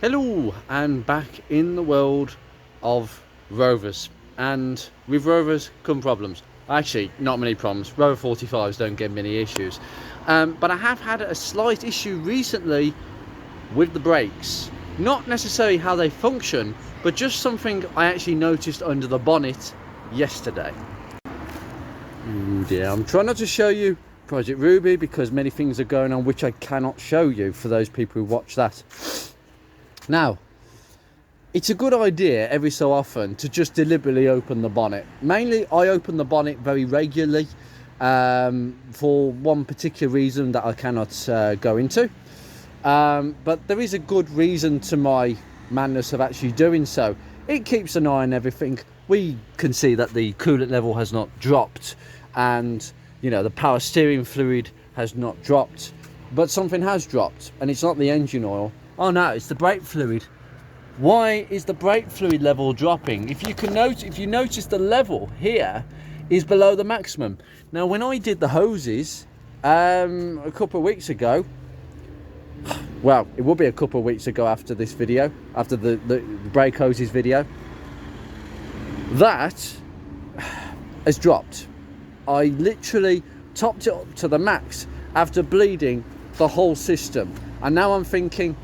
Hello, and back in the world of rovers, and with rovers come problems. Actually, not many problems. Rover 45s don't give many issues, but I have had a slight issue recently with the brakes. Not necessarily how they function, but just something I actually noticed under the bonnet yesterday. Yeah, I'm trying not to show you Project Ruby because many things are going on which I cannot show you for those people who watch that. Now, it's a good idea every so often to just deliberately open the bonnet. Mainly, I open the bonnet very regularly for one particular reason that I cannot go into. But there is a good reason to my madness of actually doing so. It keeps an eye on everything. We can see that the coolant level has not dropped, and you know the power steering fluid has not dropped, but something has dropped, and it's not the engine oil. Oh no, it's the brake fluid. Why is the brake fluid level dropping? If you notice the level here is below the maximum. Now when I did the hoses a couple of weeks ago, well, it will be a couple of weeks ago after this video, after the brake hoses video, that has dropped. I literally topped it up to the max after bleeding the whole system, and now I'm thinking,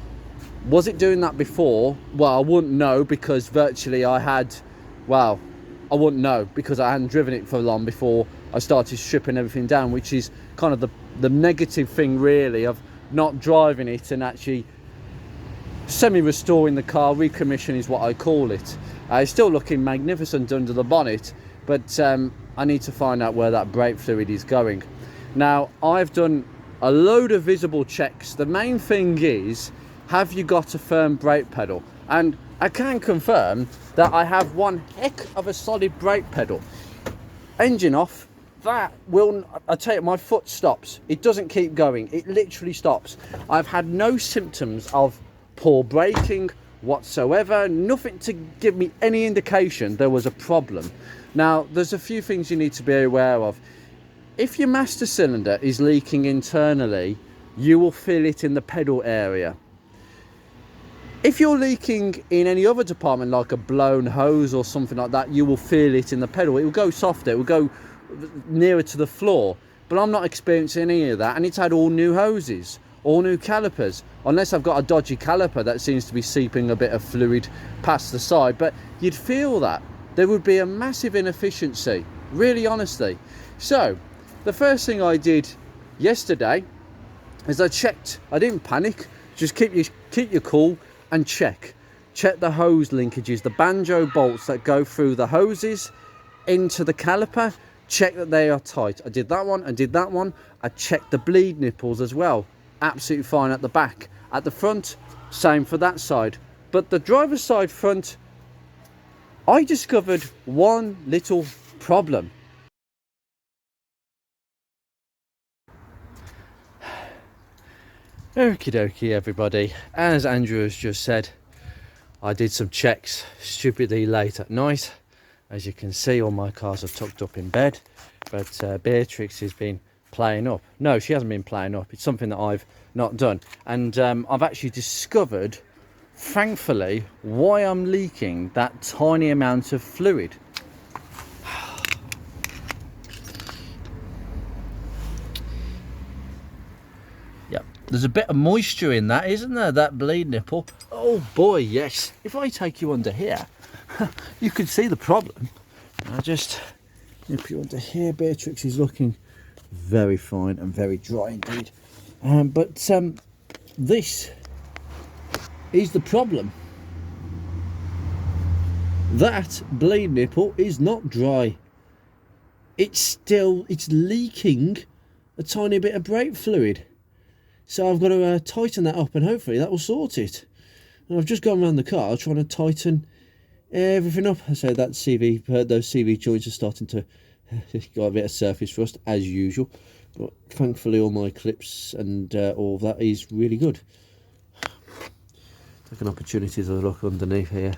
was it doing that before? Well, I wouldn't know because virtually I wouldn't know because I hadn't driven it for long before I started stripping everything down, which is kind of the negative thing really of not driving it and actually semi-restoring the car. Recommission is what I call it. It's still looking magnificent under the bonnet, but I need to find out where that brake fluid is going. Now, I've done a load of visible checks. The main thing is, have you got a firm brake pedal? And I can confirm that I have one heck of a solid brake pedal. Engine off, that will, I tell you, my foot stops. It doesn't keep going, it literally stops. I've had no symptoms of poor braking whatsoever, nothing to give me any indication there was a problem. Now, there's a few things you need to be aware of. If your master cylinder is leaking internally, you will feel it in the pedal area. If you're leaking in any other department, like a blown hose or something like that, you will feel it in the pedal. It will go softer, it will go nearer to the floor. But I'm not experiencing any of that, and it's had all new hoses, all new calipers, unless I've got a dodgy caliper that seems to be seeping a bit of fluid past the side. But you'd feel that. There would be a massive inefficiency, really honestly. So, the first thing I did yesterday is I checked. I didn't panic, just keep your cool and check the hose linkages, the banjo bolts that go through the hoses into the caliper. Check that they are tight. I did that one, I did that one. I checked the bleed nipples as well, absolutely fine at the back. At the front, same for that side. But the driver's side front, I discovered one little problem. Okie dokie everybody, as Andrew has just said, I did some checks stupidly late at night. As you can see, all my cars are tucked up in bed, but Beatrix has been playing up. No, she hasn't been playing up, it's something that I've not done. And I've actually discovered, thankfully, why I'm leaking that tiny amount of fluid. Yep, there's a bit of moisture in that, isn't there, that bleed nipple? Oh boy, yes. If I take you under here, you can see the problem. I'll just nip you under here. Beatrix is looking very fine and very dry indeed. But this is the problem. That bleed nipple is not dry. It's leaking a tiny bit of brake fluid. So I've got to tighten that up, and hopefully that will sort it. And I've just gone around the car trying to tighten everything up. So that those CV joints are starting to got a bit of surface rust as usual. But thankfully all my clips and all of that is really good. Take an opportunity to look underneath here.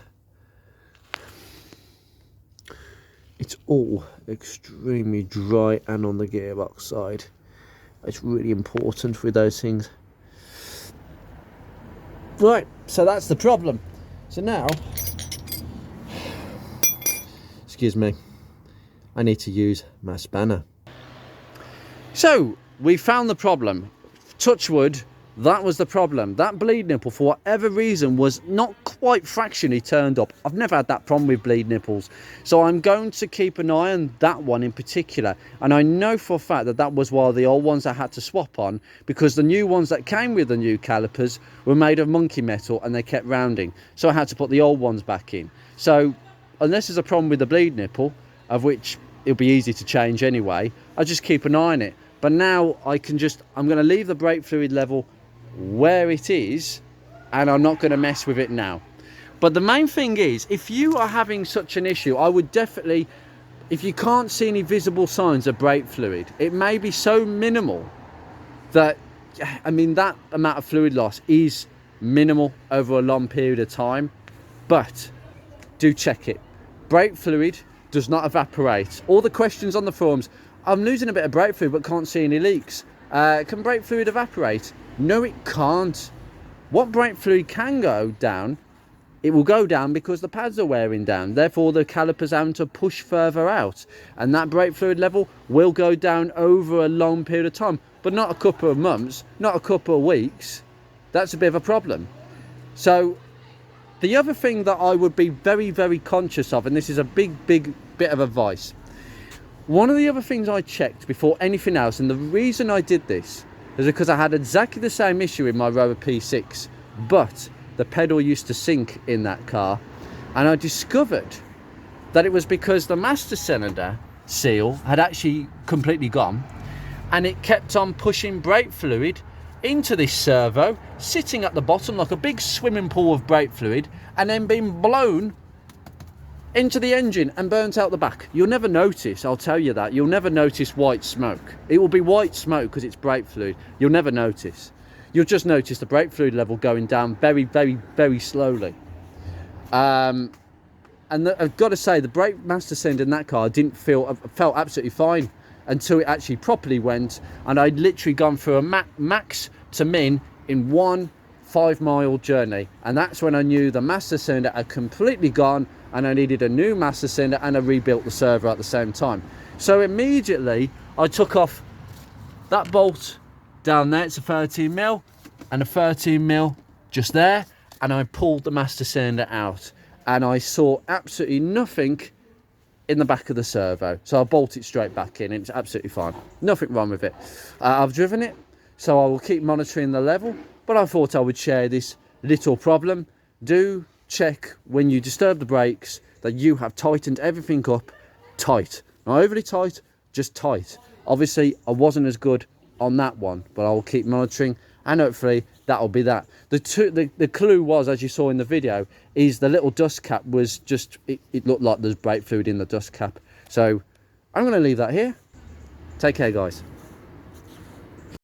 It's all extremely dry, and on the gearbox side. It's really important with those things. Right, so that's the problem. So now, excuse me, I need to use my spanner. So we found the problem. Touch wood, that was the problem. That bleed nipple, for whatever reason, was not quite fractionally turned up. I've never had that problem with bleed nipples. So I'm going to keep an eye on that one in particular. And I know for a fact that that was one of the old ones I had to swap on, because the new ones that came with the new calipers were made of monkey metal and they kept rounding. So I had to put the old ones back in. So unless there's a problem with the bleed nipple, of which it'll be easy to change anyway, I just keep an eye on it. But now I'm going to leave the brake fluid level where it is, and I'm not going to mess with it now. But the main thing is, if you are having such an issue, I would definitely, if you can't see any visible signs of brake fluid, it may be so minimal that, I mean, that amount of fluid loss is minimal over a long period of time, but do check it. Brake fluid does not evaporate. All the questions on the forums, I'm losing a bit of brake fluid but can't see any leaks. Can brake fluid evaporate? No, it can't. What brake fluid can go down, it will go down because the pads are wearing down. Therefore, the calipers having to push further out. And that brake fluid level will go down over a long period of time. But not a couple of months, not a couple of weeks. That's a bit of a problem. So, the other thing that I would be very, very conscious of, and this is a big bit of advice. One of the other things I checked before anything else, and the reason I did this, is because I had exactly the same issue in my Rover P6, but the pedal used to sink in that car, and I discovered that it was because the master cylinder seal had actually completely gone, and it kept on pushing brake fluid into this servo, sitting at the bottom like a big swimming pool of brake fluid, and then being blown into the engine and burnt out the back. You'll never notice, I'll tell you that. You'll never notice white smoke. It will be white smoke because it's brake fluid. You'll never notice. You'll just notice the brake fluid level going down very, very, very slowly. And I've got to say, the brake master cylinder in that car felt absolutely fine until it actually properly went, and I'd literally gone through a max to min in 1 5-mile journey, and that's when I knew the master cylinder had completely gone, and I needed a new master cylinder, and I rebuilt the servo at the same time. So immediately I took off that bolt down there, it's a 13mm, and a 13mm just there, and I pulled the master cylinder out, and I saw absolutely nothing in the back of the servo. So I bolt it straight back in, and it's absolutely fine. Nothing wrong with it. I've driven it, so I will keep monitoring the level, but I thought I would share this little problem. Do check when you disturb the brakes that you have tightened everything up tight. Not overly tight, just tight. Obviously, I wasn't as good on that one, but I will keep monitoring, and hopefully that'll be that. The clue was, as you saw in the video, is the little dust cap was just, it looked like there's brake fluid in the dust cap. So I'm going to leave that here. Take care, guys.